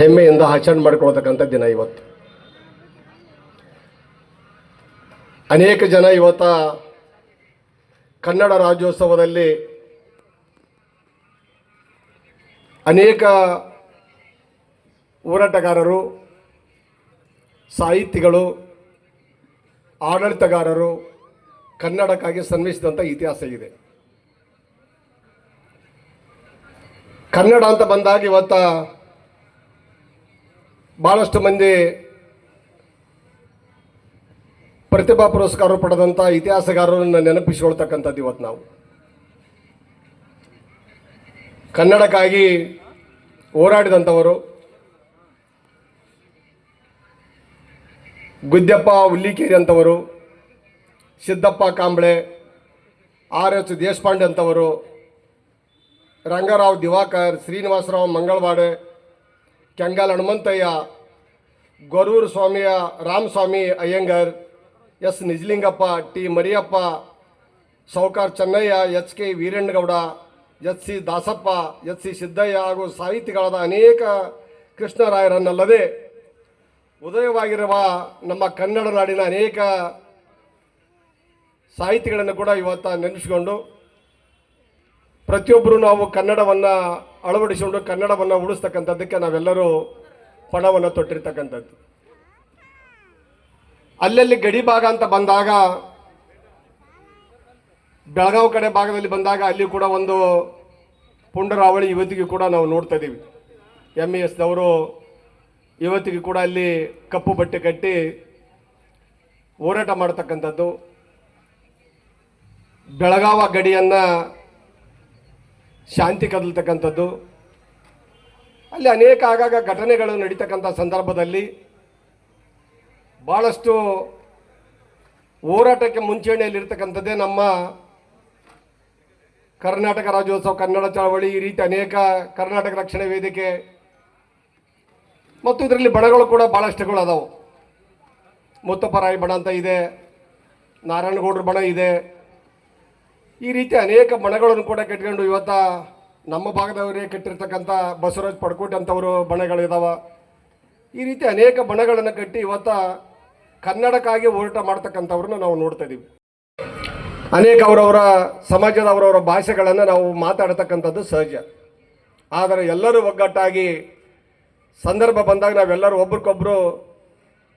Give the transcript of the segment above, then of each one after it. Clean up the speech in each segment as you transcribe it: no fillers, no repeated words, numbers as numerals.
ಹೆಮ್ಮೆಯಿಂದ ಆಚರಣೆ ಮಾಡಿಕೊಳ್ತಕ್ಕಂಥ ದಿನ ಇವತ್ತು. ಅನೇಕ ಜನ ಇವತ್ತ ಕನ್ನಡ ರಾಜ್ಯೋತ್ಸವದಲ್ಲಿ ಅನೇಕ ಹೋರಾಟಗಾರರು, ಸಾಹಿತಿಗಳು, ಆಡಳಿತಗಾರರು ಕನ್ನಡಕ್ಕಾಗಿ ಶ್ರಮಿಸಿದಂಥ ಇತಿಹಾಸ ಇದೆ. ಕನ್ನಡ ಅಂತ ಬಂದಾಗ ಇವತ್ತ ಭಾಳಷ್ಟು ಮಂದಿ ಪ್ರತಿಭಾ ಪುರಸ್ಕಾರ ಪಡೆದಂಥ ಇತಿಹಾಸಗಾರರನ್ನು ನೆನಪಿಸಿಕೊಳ್ತಕ್ಕಂಥದ್ದು ಇವತ್ತು ನಾವು. ಕನ್ನಡಕ್ಕಾಗಿ ಹೋರಾಡಿದಂಥವರು ಗುದ್ದಪ್ಪ ಹುಲ್ಲಿಕೇರಿ ಅಂತವರು, ಸಿದ್ದಪ್ಪ ಕಾಂಬಳೆ, RS ದೇಶಪಾಂಡೆ ಅಂತವರು, ರಂಗರಾವ್ ದಿವಾಕರ್, ಶ್ರೀನಿವಾಸರಾವ್ ಮಂಗಳವಾಡೆ, ಕೆಂಗಲ್ ಹನುಮಂತಯ್ಯ, ಗೊರೂರು ಸ್ವಾಮಿಯ Ramaswamy Iyengar, S Nijalingappa, T Mariyappa, ಸೌಕಾರ್ Chennaiah, HK ವೀರೇಂದ್ರಗೌಡ, SC Dasappa, SC Siddaiah ಹಾಗೂ ಸಾಹಿತಿಗಳಾದ ಅನೇಕ ಕೃಷ್ಣರಾಯರನ್ನಲ್ಲದೆ ಉದಯವಾಗಿರುವ ನಮ್ಮ ಕನ್ನಡ ನಾಡಿನ ಅನೇಕ ಸಾಹಿತಿಗಳನ್ನು ಕೂಡ ಇವತ್ತು ನೆನೆಸಿಕೊಂಡು ಪ್ರತಿಯೊಬ್ಬರು ನಾವು ಕನ್ನಡವನ್ನು ಅಳವಡಿಸಿಕೊಂಡು ಕನ್ನಡವನ್ನು ಉಳಿಸ್ತಕ್ಕಂಥದ್ದಕ್ಕೆ ನಾವೆಲ್ಲರೂ ಪಣವನ್ನು ತೊಟ್ಟಿರ್ತಕ್ಕಂಥದ್ದು. ಅಲ್ಲಲ್ಲಿ ಗಡಿ ಭಾಗ ಅಂತ ಬಂದಾಗ, ಬೆಳಗಾವಿ ಕಡೆ ಭಾಗದಲ್ಲಿ ಬಂದಾಗ ಅಲ್ಲಿ ಕೂಡ ಒಂದು ಪುಂಡರಾವಳಿ ಇವತ್ತಿಗೂ ಕೂಡ ನಾವು ನೋಡ್ತಾ ಇದ್ದೀವಿ. MESದವರು ಇವತ್ತಿಗೂ ಕೂಡ ಅಲ್ಲಿ ಕಪ್ಪು ಬಟ್ಟೆ ಕಟ್ಟಿ ಹೋರಾಟ ಮಾಡ್ತಕ್ಕಂಥದ್ದು, ಬೆಳಗಾವ ಗಡಿಯನ್ನು ಶಾಂತಿ ಕದಲ್ತಕ್ಕಂಥದ್ದು, ಅಲ್ಲಿ ಅನೇಕ ಆಗಾಗ ಘಟನೆಗಳು ನಡೀತಕ್ಕಂಥ ಸಂದರ್ಭದಲ್ಲಿ ಭಾಳಷ್ಟು ಹೋರಾಟಕ್ಕೆ ಮುಂಚೂಣಿಯಲ್ಲಿರ್ತಕ್ಕಂಥದ್ದೇ ನಮ್ಮ ಕರ್ನಾಟಕ ರಾಜ್ಯೋತ್ಸವ, ಕನ್ನಡ ಚಳವಳಿ, ಈ ರೀತಿ ಅನೇಕ ಕರ್ನಾಟಕ ರಕ್ಷಣೆ ವೇದಿಕೆ ಮತ್ತು ಇದರಲ್ಲಿ ಬಣಗಳು ಕೂಡ ಭಾಳಷ್ಟುಗಳು ಅದಾವೆ. ಮುತ್ತಪ್ಪರಾಯ ಬಣ ಅಂತ ಇದೆ, ನಾರಾಯಣಗೌಡರ ಬಣ ಇದೆ. ಈ ರೀತಿ ಅನೇಕ ಬಣಗಳನ್ನು ಕೂಡ ಕಟ್ಕೊಂಡು ಇವತ್ತು ನಮ್ಮ ಭಾಗದವರೇ ಕಟ್ಟಿರ್ತಕ್ಕಂಥ ಬಸವರಾಜ್ ಪಡ್ಕೋಟೆ ಅಂತವರು ಬಣಗಳಿದಾವೆ. ಈ ರೀತಿ ಅನೇಕ ಬಣಗಳನ್ನು ಕಟ್ಟಿ ಇವತ್ತು ಕನ್ನಡಕ್ಕಾಗಿ ಹೋರಾಟ ಮಾಡ್ತಕ್ಕಂಥವ್ರನ್ನ ನಾವು ನೋಡ್ತಾ ಇದ್ದೀವಿ. ಅನೇಕ ಅವರವರ ಸಮಾಜದ ಅವರವರ ಭಾಷೆಗಳನ್ನು ನಾವು ಮಾತಾಡ್ತಕ್ಕಂಥದ್ದು ಸಹಜ. ಆದರೆ ಎಲ್ಲರೂ ಒಗ್ಗಟ್ಟಾಗಿ ಸಂದರ್ಭ ಬಂದಾಗ ನಾವೆಲ್ಲರೂ ಒಬ್ರಿಗೊಬ್ಬರು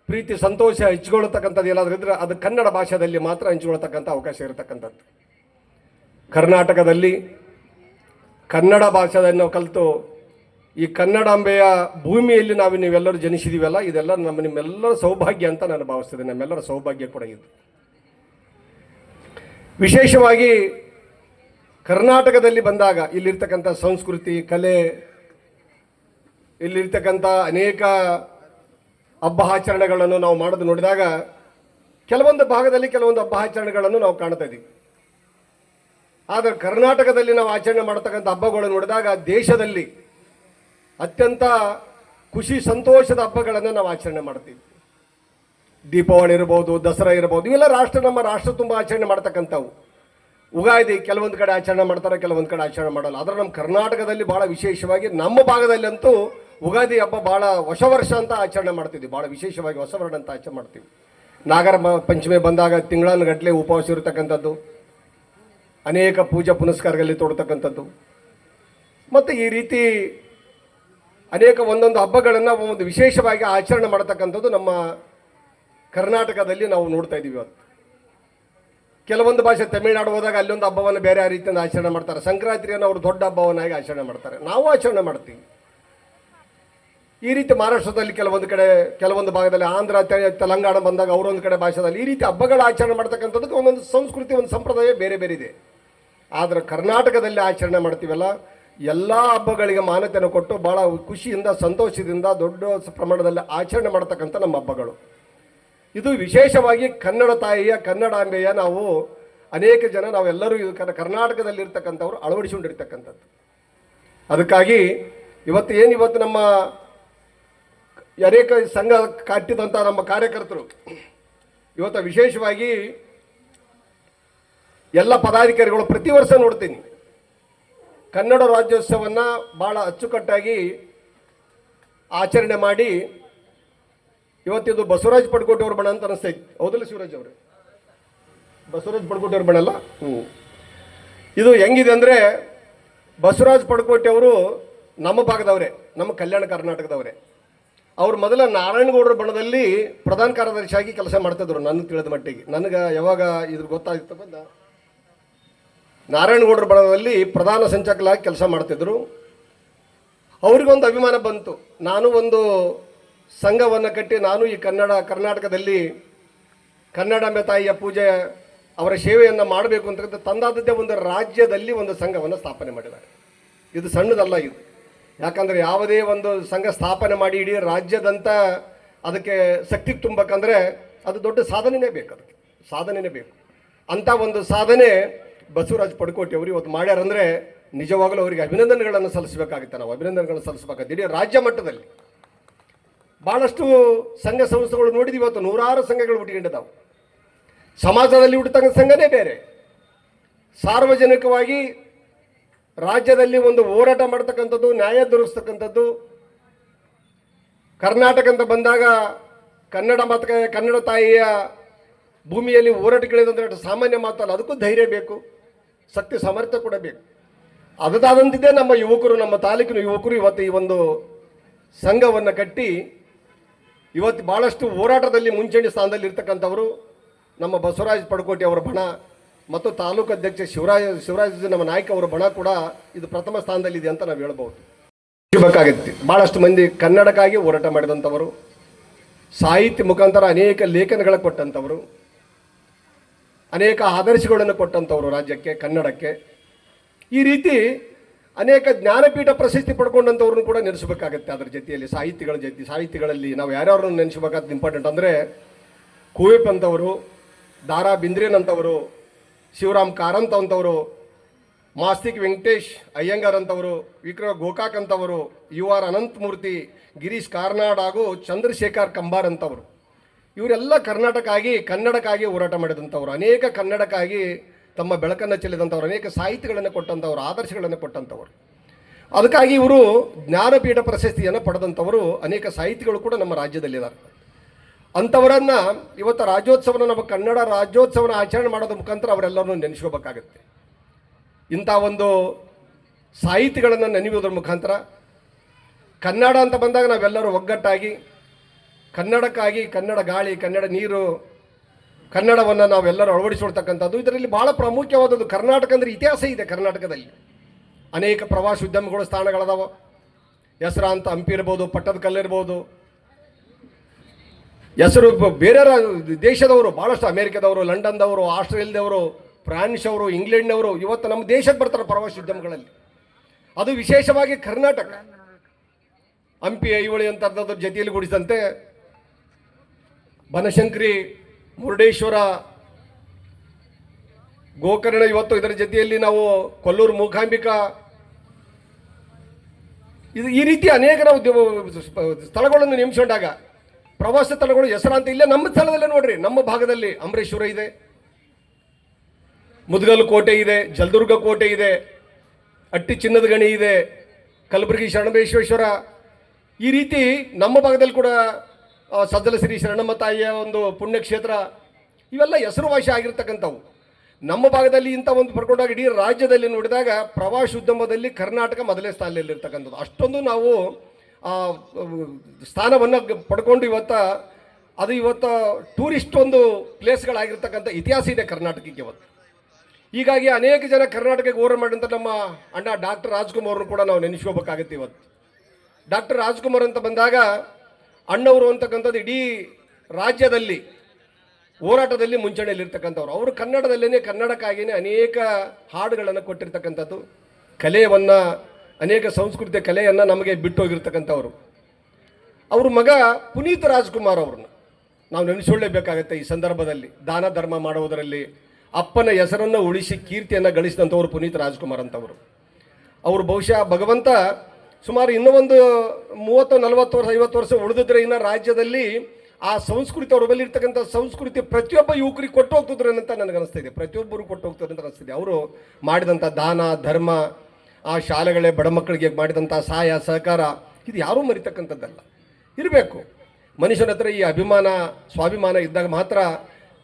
ಪ್ರೀತಿ ಸಂತೋಷ ಹಂಚ್ಕೊಳ್ತಕ್ಕಂಥದ್ದು ಏನಾದರೂ ಇದ್ದರೆ ಅದು ಕನ್ನಡ ಭಾಷೆಯಲ್ಲಿ ಮಾತ್ರ ಹಂಚ್ಕೊಳ್ತಕ್ಕಂಥ ಅವಕಾಶ ಇರತಕ್ಕಂಥದ್ದು. ಕರ್ನಾಟಕದಲ್ಲಿ ಕನ್ನಡ ಭಾಷೆಯನ್ನು ಕಲಿತು ಈ ಕನ್ನಡಾಂಬೆಯ ಭೂಮಿಯಲ್ಲಿ ನೀವೆಲ್ಲರೂ ಜನಿಸಿದ್ದೀವಲ್ಲ, ಇದೆಲ್ಲ ನಿಮ್ಮೆಲ್ಲರ ಸೌಭಾಗ್ಯ ಅಂತ ನಾನು ಭಾವಿಸ್ತೇನೆ. ನಮ್ಮೆಲ್ಲರ ಸೌಭಾಗ್ಯ ಕೂಡ ಇದು. ವಿಶೇಷವಾಗಿ ಕರ್ನಾಟಕದಲ್ಲಿ ಬಂದಾಗ ಇಲ್ಲಿರ್ತಕ್ಕಂಥ ಸಂಸ್ಕೃತಿ, ಕಲೆ, ಇಲ್ಲಿರ್ತಕ್ಕಂಥ ಅನೇಕ ಹಬ್ಬ ಆಚರಣೆಗಳನ್ನು ನಾವು ಮಾಡೋದು ನೋಡಿದಾಗ ಕೆಲವೊಂದು ಭಾಗದಲ್ಲಿ ಕೆಲವೊಂದು ಹಬ್ಬ ಆಚರಣೆಗಳನ್ನು ನಾವು ಕಾಣ್ತಾ ಇದ್ದೀವಿ. ಆದರೆ ಕರ್ನಾಟಕದಲ್ಲಿ ನಾವು ಆಚರಣೆ ಮಾಡ್ತಕ್ಕಂಥ ಹಬ್ಬಗಳನ್ನು ನೋಡಿದಾಗ ದೇಶದಲ್ಲಿ ಅತ್ಯಂತ ಖುಷಿ ಸಂತೋಷದ ಹಬ್ಬಗಳನ್ನು ನಾವು ಆಚರಣೆ ಮಾಡ್ತೀವಿ. ದೀಪಾವಳಿ ಇರ್ಬೋದು, ದಸರಾ ಇರ್ಬೋದು, ಇವೆಲ್ಲ ನಮ್ಮ ರಾಷ್ಟ್ರ ತುಂಬ ಆಚರಣೆ ಮಾಡ್ತಕ್ಕಂಥವು. ಉಗಾದಿ ಕೆಲವೊಂದು ಕಡೆ ಆಚರಣೆ ಮಾಡ್ತಾರೆ, ಕೆಲವೊಂದು ಕಡೆ ಆಚರಣೆ ಮಾಡಲ್ಲ. ಆದರೆ ನಮ್ಮ ಕರ್ನಾಟಕದಲ್ಲಿ ಭಾಳ ವಿಶೇಷವಾಗಿ ನಮ್ಮ ಭಾಗದಲ್ಲಿ ಅಂತೂ ಉಗಾದಿ ಹಬ್ಬ ಭಾಳ ಹೊಸ ವರ್ಷ ಅಂತ ಆಚರಣೆ ಮಾಡ್ತಿದ್ವಿ. ಭಾಳ ವಿಶೇಷವಾಗಿ ಹೊಸ ವರ್ಷ ಅಂತ ಆಚರಣೆ ಮಾಡ್ತೀವಿ. ನಾಗರ ಪಂಚಮಿ ಬಂದಾಗ ತಿಂಗಳಾನುಗಟ್ಟಲೆ ಉಪವಾಸ ಇರತಕ್ಕಂಥದ್ದು, ಅನೇಕ ಪೂಜಾ ಪುನಸ್ಕಾರಗಳಲ್ಲಿ ತೊಡ್ತಕ್ಕಂಥದ್ದು, ಮತ್ತು ಈ ರೀತಿ ಅನೇಕ ಒಂದೊಂದು ಹಬ್ಬಗಳನ್ನು ಒಂದು ವಿಶೇಷವಾಗಿ ಆಚರಣೆ ಮಾಡ್ತಕ್ಕಂಥದ್ದು ನಮ್ಮ ಕರ್ನಾಟಕದಲ್ಲಿ ನಾವು ನೋಡ್ತಾ ಇದ್ದೀವಿ. ಇವತ್ತು ಕೆಲವೊಂದು ಭಾಷೆ ತಮಿಳುನಾಡು ಹೋದಾಗ ಅಲ್ಲೊಂದು ಹಬ್ಬವನ್ನು ಬೇರೆ ಆ ರೀತಿಯಿಂದ ಆಚರಣೆ ಮಾಡ್ತಾರೆ. ಸಂಕ್ರಾಂತಿಯನ್ನು ಅವರು ದೊಡ್ಡ ಹಬ್ಬವನ್ನಾಗಿ ಆಚರಣೆ ಮಾಡ್ತಾರೆ, ನಾವು ಆಚರಣೆ ಮಾಡ್ತೀವಿ. ಈ ರೀತಿ ಮಹಾರಾಷ್ಟ್ರದಲ್ಲಿ ಕೆಲವೊಂದು ಕಡೆ, ಕೆಲವೊಂದು ಭಾಗದಲ್ಲಿ, ಆಂಧ್ರ ತೆಲಂಗಾಣ ಬಂದಾಗ ಅವರೊಂದು ಕಡೆ ಭಾಷೆದಲ್ಲಿ ಈ ರೀತಿ ಹಬ್ಬಗಳ ಆಚರಣೆ ಮಾಡ್ತಕ್ಕಂಥದ್ದಕ್ಕೆ ಒಂದೊಂದು ಸಂಸ್ಕೃತಿ, ಒಂದು ಸಂಪ್ರದಾಯ ಬೇರೆ ಬೇರೆ ಇದೆ. ಆದರೆ ಕರ್ನಾಟಕದಲ್ಲಿ ಆಚರಣೆ ಮಾಡ್ತೀವಲ್ಲ, ಎಲ್ಲ ಹಬ್ಬಗಳಿಗೆ ಮಾನ್ಯತೆಯನ್ನು ಕೊಟ್ಟು ಭಾಳ ಖುಷಿಯಿಂದ ಸಂತೋಷದಿಂದ ದೊಡ್ಡ ಪ್ರಮಾಣದಲ್ಲಿ ಆಚರಣೆ ಮಾಡ್ತಕ್ಕಂಥ ನಮ್ಮ ಹಬ್ಬಗಳು. ಇದು ವಿಶೇಷವಾಗಿ ಕನ್ನಡ ತಾಯಿಯ, ಕನ್ನಡಾಂಬೆಯ ನಾವು ಅನೇಕ ಜನ ನಾವೆಲ್ಲರೂ ಇದು ಕರ್ನಾಟಕದಲ್ಲಿರ್ತಕ್ಕಂಥವ್ರು ಅಳವಡಿಸಿಕೊಂಡಿರ್ತಕ್ಕಂಥದ್ದು. ಅದಕ್ಕಾಗಿ ಇವತ್ತು ನಮ್ಮ ಅನೇಕ ಸಂಘ ಕಟ್ಟಿದಂಥ ನಮ್ಮ ಕಾರ್ಯಕರ್ತರು ಇವತ್ತು ವಿಶೇಷವಾಗಿ ಎಲ್ಲ ಪದಾಧಿಕಾರಿಗಳು ಪ್ರತಿ ವರ್ಷ ನೋಡ್ತೀನಿ ಕನ್ನಡ ರಾಜ್ಯೋತ್ಸವವನ್ನು ಭಾಳ ಅಚ್ಚುಕಟ್ಟಾಗಿ ಆಚರಣೆ ಮಾಡಿ ಇವತ್ತಿದು ಬಸವರಾಜ್ ಪಡ್ಕೋಟೆ ಅವ್ರ ಬಣ ಅಂತ ಅನಿಸ್ತೈತಿ. ಹೌದಲ್ಲ ಶಿವರಾಜ್ ಅವರೇ? ಬಸವರಾಜ್ ಪಡ್ಕೋಟೆ ಅವ್ರ ಬಣ ಅಲ್ಲ. ಇದು ಹೆಂಗಿದೆ ಅಂದರೆ, ಬಸವರಾಜ್ ಪಡ್ಕೋಟೆ ಅವರು ನಮ್ಮ ಭಾಗದವರೇ, ನಮ್ಮ ಕಲ್ಯಾಣ ಕರ್ನಾಟಕದವರೇ. ಅವ್ರು ಮೊದಲ ನಾರಾಯಣಗೌಡರ ಬಣದಲ್ಲಿ ಪ್ರಧಾನ ಕಾರ್ಯದರ್ಶಿಯಾಗಿ ಕೆಲಸ ಮಾಡ್ತಿದ್ರು ನನಗೆ ತಿಳಿದ ಮಟ್ಟಿಗೆ. ನನಗೆ ಯಾವಾಗ ಇದ್ರ ಗೊತ್ತಾಗಿತ್ತು ಬಂದ, ನಾರಾಯಣಗೌಡರ ಬಣದಲ್ಲಿ ಪ್ರಧಾನ ಸಂಚಾಲಕರಾಗಿ ಕೆಲಸ ಮಾಡ್ತಿದ್ರು. ಅವ್ರಿಗೊಂದು ಅಭಿಮಾನ ಬಂತು, ನಾನು ಒಂದು ಸಂಘವನ್ನು ಕಟ್ಟಿ ನಾನು ಈ ಕರ್ನಾಟಕದಲ್ಲಿ ಕನ್ನಡಾಂಬೆ ತಾಯಿಯ ಪೂಜೆ ಅವರ ಸೇವೆಯನ್ನು ಮಾಡಬೇಕು ಅಂತ ತಂದಾದದ್ದೇ ಒಂದು ರಾಜ್ಯದಲ್ಲಿ ಒಂದು ಸಂಘವನ್ನು ಸ್ಥಾಪನೆ ಮಾಡಿದ್ದಾರೆ. ಇದು ಸಣ್ಣದಲ್ಲ ಇದು. ಯಾಕಂದರೆ ಯಾವುದೇ ಒಂದು ಸಂಘ ಸ್ಥಾಪನೆ ಮಾಡಿ ಇಡೀ ರಾಜ್ಯದಂತ ಅದಕ್ಕೆ ಶಕ್ತಿ ತುಂಬಬೇಕಂದ್ರೆ ಅದು ದೊಡ್ಡ ಸಾಧನೆಯೇ ಬೇಕು, ಅದಕ್ಕೆ ಸಾಧನೆಯೇ ಬೇಕು. ಅಂಥ ಒಂದು ಸಾಧನೆ ಬಸವರಾಜ್ ಪಡ್ಕೋಟೆ ಅವರು ಇವತ್ತು ಮಾಡ್ಯಾರಂದರೆ ನಿಜವಾಗಲೂ ಅವರಿಗೆ ಅಭಿನಂದನೆಗಳನ್ನು ಸಲ್ಲಿಸಬೇಕಾಗುತ್ತೆ. ನಾವು ಅಭಿನಂದನೆಗಳನ್ನು ಸಲ್ಲಿಸಬೇಕಾಗುತ್ತೆ. ಇಡೀ ರಾಜ್ಯ ಮಟ್ಟದಲ್ಲಿ ಭಾಳಷ್ಟು ಸಂಘ ಸಂಸ್ಥೆಗಳು ನೋಡಿದ್ವಿ. ಇವತ್ತು ನೂರಾರು ಸಂಘಗಳು ಹುಟ್ಟಿಕೊಂಡಿದ್ದಾವೆ. ಸಮಾಜದಲ್ಲಿ ಹುಟ್ಟತಕ್ಕ ಸಂಘನೇ ಬೇರೆ. ಸಾರ್ವಜನಿಕವಾಗಿ ರಾಜ್ಯದಲ್ಲಿ ಒಂದು ಹೋರಾಟ ಮಾಡ್ತಕ್ಕಂಥದ್ದು, ನ್ಯಾಯ ದೊರಕಿಸ್ತಕ್ಕಂಥದ್ದು. ಕರ್ನಾಟಕ ಅಂತ ಬಂದಾಗ ಕನ್ನಡ ತಾಯಿಯ ಭೂಮಿಯಲ್ಲಿ ಹೋರಾಟಗಳಿದಂದ್ರೆ ಸಾಮಾನ್ಯ ಮಾತಲ್ಲ. ಅದಕ್ಕೂ ಧೈರ್ಯ ಬೇಕು, ಶಕ್ತಿ ಸಾಮರ್ಥ್ಯ ಕೂಡ ಬೇಕು. ಅದದಾದಂತಿದ್ದೇ ನಮ್ಮ ಯುವಕರು, ನಮ್ಮ ತಾಲೂಕಿನ ಯುವಕರು ಇವತ್ತು ಈ ಒಂದು ಸಂಘವನ್ನು ಕಟ್ಟಿ ಇವತ್ತು ಭಾಳಷ್ಟು ಹೋರಾಟದಲ್ಲಿ ಮುಂಚೂಣಿ ಸ್ಥಾನದಲ್ಲಿ ಇರ್ತಕ್ಕಂಥವರು ನಮ್ಮ ಬಸವರಾಜ್ ಪಡ್ಕೋಟೆ ಅವರ ಬಣ ಮತ್ತು ತಾಲೂಕು ಅಧ್ಯಕ್ಷ ಶಿವರಾಜ್ ನಮ್ಮ ನಾಯ್ಕ ಅವರ ಬಣ ಕೂಡ ಇದು ಪ್ರಥಮ ಸ್ಥಾನದಲ್ಲಿದೆ ಅಂತ ನಾವು ಹೇಳ್ಬೋದು. ಬೇಕಾಗುತ್ತೆ. ಭಾಳಷ್ಟು ಮಂದಿ ಕನ್ನಡಕ್ಕಾಗಿ ಹೋರಾಟ ಮಾಡಿದಂಥವರು, ಸಾಹಿತ್ಯ ಮುಖಾಂತರ ಅನೇಕ ಲೇಖನಗಳ ಕೊಟ್ಟಂಥವರು, ಅನೇಕ ಆದರ್ಶಗಳನ್ನು ಕೊಟ್ಟಂಥವರು ರಾಜ್ಯಕ್ಕೆ, ಕನ್ನಡಕ್ಕೆ. ಈ ರೀತಿ ಅನೇಕ ಜ್ಞಾನಪೀಠ ಪ್ರಶಸ್ತಿ ಪಡ್ಕೊಂಡಂಥವ್ರನ್ನು ಕೂಡ ನೆನೆಸಬೇಕಾಗತ್ತೆ. ಅದರ ಜೊತೆಯಲ್ಲಿ ಸಾಹಿತಿಗಳಲ್ಲಿ ನಾವು ಯಾರ್ಯಾರನ್ನು ನೆನೆಸಬೇಕಾದ ಇಂಪಾರ್ಟೆಂಟ್ ಅಂದರೆ ಕುವೆಂಪು ಅಂತವರು, ದಾರಾ ಬಿಂದ್ರೇನ್ ಅಂತವರು, ಶಿವರಾಮ್ ಕಾರಂತ್ ಅಂತವರು, ಮಾಸ್ತಿಕ್ ವೆಂಕಟೇಶ್ ಅಯ್ಯಂಗಾರ್ ಅಂತವರು, ವಿಕ್ರಮ್ ಗೋಕಾಕ್ ಅಂತವರು, ಯು ಆರ್ ಅನಂತಮೂರ್ತಿ, ಗಿರೀಶ್ ಕಾರ್ನಾಡ್ ಹಾಗೂ ಚಂದ್ರಶೇಖರ್ ಕಂಬಾರ್ ಅಂತವರು. ಇವರೆಲ್ಲ ಕನ್ನಡಕ್ಕಾಗಿ ಹೋರಾಟ ಮಾಡಿದಂಥವ್ರು, ಅನೇಕ ಕನ್ನಡಕ್ಕಾಗಿ ತಮ್ಮ ಬೆಳಕನ್ನು ಚೆಲ್ಲಿದಂಥವ್ರು, ಅನೇಕ ಸಾಹಿತ್ಯಗಳನ್ನು ಕೊಟ್ಟಂಥವ್ರು, ಆದರ್ಶಗಳನ್ನು ಕೊಟ್ಟಂಥವ್ರು. ಅದಕ್ಕಾಗಿ ಇವರು ಜ್ಞಾನಪೀಠ ಪ್ರಶಸ್ತಿಯನ್ನು ಪಡೆದಂಥವರು. ಅನೇಕ ಸಾಹಿತಿಗಳು ಕೂಡ ನಮ್ಮ ರಾಜ್ಯದಲ್ಲಿದ್ದಾರೆ. ಅಂಥವರನ್ನು ಇವತ್ತು ರಾಜ್ಯೋತ್ಸವನ, ನಮ್ಮ ಕನ್ನಡ ರಾಜ್ಯೋತ್ಸವನ ಆಚರಣೆ ಮಾಡೋದ್ರ ಮುಖಾಂತರ ಅವರೆಲ್ಲರನ್ನೂ ನೆನೆಸ್ಕೋಬೇಕಾಗತ್ತೆ. ಇಂಥ ಒಂದು ಸಾಹಿತಿಗಳನ್ನು ನೆನೆಯುವುದರ ಮುಖಾಂತರ ಕನ್ನಡ ಅಂತ ಬಂದಾಗ ನಾವೆಲ್ಲರೂ ಒಗ್ಗಟ್ಟಾಗಿ ಕನ್ನಡಕ್ಕಾಗಿ, ಕನ್ನಡ ಗಾಳಿ, ಕನ್ನಡ ನೀರು, ಕನ್ನಡವನ್ನು ನಾವೆಲ್ಲರೂ ಅಳವಡಿಸಿಕೊಳ್ತಕ್ಕಂಥದ್ದು ಇದರಲ್ಲಿ ಭಾಳ ಪ್ರಾಮುಖ್ಯವಾದದ್ದು. ಕರ್ನಾಟಕ ಅಂದರೆ ಇತಿಹಾಸ ಇದೆ. ಕರ್ನಾಟಕದಲ್ಲಿ ಅನೇಕ ಪ್ರವಾಸೋದ್ಯಮಗಳು ಸ್ಥಾನಗಳದಾವ. ಹೆಸರಾಂತ ಹಂಪಿ ಇರ್ಬೋದು, ಪಟ್ಟದಕಲ್ಲು ಇರ್ಬೋದು. ಹೆಸರು ಬೇರೆ ದೇಶದವರು, ಭಾಳಷ್ಟು ಅಮೇರಿಕಾದವರು, ಲಂಡನ್ದವರು, ಆಸ್ಟ್ರೇಲಿಯಾದವರು, ಫ್ರಾನ್ಸ್ ಅವರು, ಇಂಗ್ಲೆಂಡ್ನವರು ಇವತ್ತು ನಮ್ಮ ದೇಶಕ್ಕೆ ಬರ್ತಾರೆ ಪ್ರವಾಸೋದ್ಯಮಗಳಲ್ಲಿ. ಅದು ವಿಶೇಷವಾಗಿ ಕರ್ನಾಟಕ. ಹಂಪಿ, ಐಹೊಳೆ ಅಂತದ್ರ ಜೊತೆಯಲ್ಲಿ ಗೂಡಿಸಿದಂತೆ ಬನಶಂಕರಿ, ಮುರುಡೇಶ್ವರ, ಗೋಕರ್ಣ, ಇವತ್ತು ಇದರ ಜೊತೆಯಲ್ಲಿ ನಾವು ಕೊಲ್ಲೂರು ಮೂಕಾಂಬಿಕಾ, ಇದು ಈ ರೀತಿ ಅನೇಕ ನಾವು ಸ್ಥಳಗಳನ್ನು ನೇಮಿಸಿಕೊಂಡಾಗ ಪ್ರವಾಸ ಸ್ಥಳಗಳು ಹೆಸರಾಂತ ಇಲ್ಲೇ ನಮ್ಮ ಸ್ಥಳದಲ್ಲೇ ನೋಡ್ರಿ. ನಮ್ಮ ಭಾಗದಲ್ಲಿ ಅಮರೇಶ್ವರ ಇದೆ, ಮುದಗಲ್ ಕೋಟೆ ಇದೆ, ಜಲದುರ್ಗ ಕೋಟೆ ಇದೆ, ಅಟ್ಟಿ ಚಿನ್ನದ ಗಣಿ ಇದೆ, ಕಲಬುರಗಿ ಶರಣಬಸವೇಶ್ವರ. ಈ ರೀತಿ ನಮ್ಮ ಭಾಗದಲ್ಲಿ ಕೂಡ ಸಜ್ಜಲ ಶ್ರೀ ಶರಣಮ್ಮ ತಾಯಿಯ ಒಂದು ಪುಣ್ಯಕ್ಷೇತ್ರ, ಇವೆಲ್ಲ ಹೆಸರುವಾಸಿ ಆಗಿರ್ತಕ್ಕಂಥವು. ನಮ್ಮ ಭಾಗದಲ್ಲಿ ಇಂಥ ಒಂದು ಪಡ್ಕೊಂಡಾಗ ಇಡೀ ರಾಜ್ಯದಲ್ಲಿ ನೋಡಿದಾಗ ಪ್ರವಾಸೋದ್ಯಮದಲ್ಲಿ ಕರ್ನಾಟಕ ಮೊದಲೇ ಸ್ಥಾನದಲ್ಲಿರ್ತಕ್ಕಂಥದ್ದು. ಅಷ್ಟೊಂದು ನಾವು ಸ್ಥಾನವನ್ನು ಪಡ್ಕೊಂಡು ಇವತ್ತು ಟೂರಿಸ್ಟ್ ಒಂದು ಪ್ಲೇಸ್ಗಳಾಗಿರ್ತಕ್ಕಂಥ ಇತಿಹಾಸ ಇದೆ ಕರ್ನಾಟಕಕ್ಕೆ ಇವತ್ತು. ಹೀಗಾಗಿ ಅನೇಕ ಜನ ಕರ್ನಾಟಕಕ್ಕೆ ಹೋರಾಟ ಮಾಡಿದಂಥ ನಮ್ಮ ಅಣ್ಣ ಡಾಕ್ಟರ್ ರಾಜ್ಕುಮಾರ್ನು ಕೂಡ ನಾವು ನೆನೆಸ್ಕೋಬೇಕಾಗುತ್ತೆ. ಇವತ್ತು ಡಾಕ್ಟರ್ ರಾಜ್ಕುಮಾರ್ ಅಂತ ಬಂದಾಗ ಅಣ್ಣವರು ಅಂತಕ್ಕಂಥದ್ದು ಇಡೀ ರಾಜ್ಯದಲ್ಲಿ ಹೋರಾಟದಲ್ಲಿ ಮುಂಚೂಣಿಯಲ್ಲಿರ್ತಕ್ಕಂಥವ್ರು. ಅವರು ಕನ್ನಡಕ್ಕಾಗಿಯೇ ಅನೇಕ ಹಾಡುಗಳನ್ನು ಕೊಟ್ಟಿರ್ತಕ್ಕಂಥದ್ದು, ಕಲೆಯನ್ನು, ಅನೇಕ ಸಂಸ್ಕೃತಿಯ ಕಲೆಯನ್ನು ನಮಗೆ ಬಿಟ್ಟು ಹೋಗಿರ್ತಕ್ಕಂಥವ್ರು. ಅವ್ರ ಮಗ ಪುನೀತ್ ರಾಜ್ಕುಮಾರ್ ಅವ್ರನ್ನ ನಾವು ನೆನೆಸಿಕೊಳ್ಳೇಬೇಕಾಗತ್ತೆ ಈ ಸಂದರ್ಭದಲ್ಲಿ. ದಾನ ಧರ್ಮ ಮಾಡುವುದರಲ್ಲಿ ಅಪ್ಪನ ಹೆಸರನ್ನು ಉಳಿಸಿ ಕೀರ್ತಿಯನ್ನು ಗಳಿಸಿದಂಥವ್ರು ಪುನೀತ್ ರಾಜ್ಕುಮಾರ್ ಅಂತವರು. ಅವರು ಬಹುಶಃ ಭಗವಂತ ಸುಮಾರು ಇನ್ನೂ ಒಂದು 30-40 ವರ್ಷ 50 ವರ್ಷ ಉಳಿದಿದ್ರೆ ಇನ್ನು ರಾಜ್ಯದಲ್ಲಿ ಆ ಸಂಸ್ಕೃತಿ ಅವ್ರ ಬಳಿ ಇರ್ತಕ್ಕಂಥ ಸಂಸ್ಕೃತಿ ಪ್ರತಿಯೊಬ್ಬ ಯುವಕರಿಗೆ ಕೊಟ್ಟು ಹೋಗ್ತಿದ್ರು ಅಂತ ನನಗನ್ನಿಸ್ತಿದೆ. ಪ್ರತಿಯೊಬ್ಬರು ಕೊಟ್ಟು ಹೋಗ್ತಾರೆ ಅಂತ ಅನಿಸ್ತಿದೆ. ಅವರು ಮಾಡಿದಂಥ ದಾನ ಧರ್ಮ, ಆ ಶಾಲೆಗಳೇ ಬಡ ಮಕ್ಕಳಿಗೆ ಮಾಡಿದಂಥ ಸಹಾಯ ಸಹಕಾರ, ಇದು ಯಾರೂ ಮರಿತಕ್ಕಂಥದ್ದಲ್ಲ. ಇರಬೇಕು ಮನುಷ್ಯನ ಹತ್ರ ಈ ಅಭಿಮಾನ ಸ್ವಾಭಿಮಾನ ಇದ್ದಾಗ ಮಾತ್ರ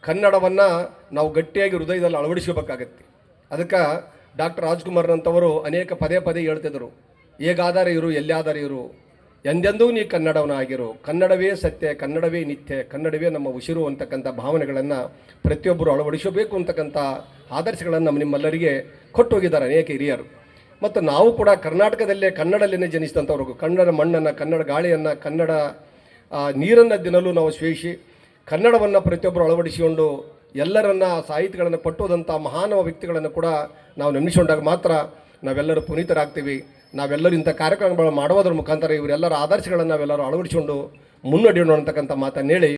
ಕನ್ನಡವನ್ನು ನಾವು ಗಟ್ಟಿಯಾಗಿ ಹೃದಯದಲ್ಲಿ ಅಳವಡಿಸಬೇಕಾಗತ್ತೆ. ಅದಕ್ಕೆ ಡಾಕ್ಟರ್ ರಾಜ್ಕುಮಾರ್ನಂಥವರು ಅನೇಕ ಪದೇ ಪದೇ ಹೇಳ್ತಿದ್ರು, ಹೇಗಾದರೆ ಇರು ಎಲ್ಲಿಯಾದರೆ ಇರು, ಎಂದೆಂದೂ ನೀ ಕನ್ನಡವನಾಗಿರು, ಕನ್ನಡವೇ ಸತ್ಯ, ಕನ್ನಡವೇ ನಿತ್ಯ, ಕನ್ನಡವೇ ನಮ್ಮ ಉಸಿರು ಅಂತಕ್ಕಂಥ ಭಾವನೆಗಳನ್ನು ಪ್ರತಿಯೊಬ್ಬರು ಅಳವಡಿಸಬೇಕು ಅಂತಕ್ಕಂಥ ಆದರ್ಶಗಳನ್ನು ನಿಮ್ಮೆಲ್ಲರಿಗೆ ಕೊಟ್ಟು ಹೋಗಿದ್ದಾರೆ ಅನೇಕ ಹಿರಿಯರು. ಮತ್ತು ನಾವು ಕೂಡ ಕರ್ನಾಟಕದಲ್ಲೇ ಕನ್ನಡದಲ್ಲೇ ಜನಿಸಿದಂಥವ್ರಿಗೂ ಕನ್ನಡ ಮಣ್ಣನ್ನು, ಕನ್ನಡ ಗಾಳಿಯನ್ನು, ಕನ್ನಡ ನೀರನ್ನು ದಿನಲೂ ನಾವು ಸ್ವೇಷಿ ಕನ್ನಡವನ್ನು ಪ್ರತಿಯೊಬ್ಬರು ಅಳವಡಿಸಿಕೊಂಡು ಎಲ್ಲರನ್ನ ಸಾಹಿತಿಗಳನ್ನು ಕೊಟ್ಟೋದಂಥ ಮಹಾನವ ವ್ಯಕ್ತಿಗಳನ್ನು ಕೂಡ ನಾವು ನೆನೆಸಿಕೊಂಡಾಗ ಮಾತ್ರ ನಾವೆಲ್ಲರೂ ಪುನೀತರಾಗ್ತೀವಿ. ನಾವೆಲ್ಲರೂ ಇಂಥ ಕಾರ್ಯಕ್ರಮಗಳು ಮಾಡುವುದರ ಮುಖಾಂತರ ಇವರೆಲ್ಲರ ಆದರ್ಶಗಳನ್ನು ನಾವೆಲ್ಲರೂ ಅಳವಡಿಸಿಕೊಂಡು ಮುನ್ನಡೆಯೋಣ ಅಂತಕ್ಕಂಥ ಮಾತನ್ನು ಹೇಳಿ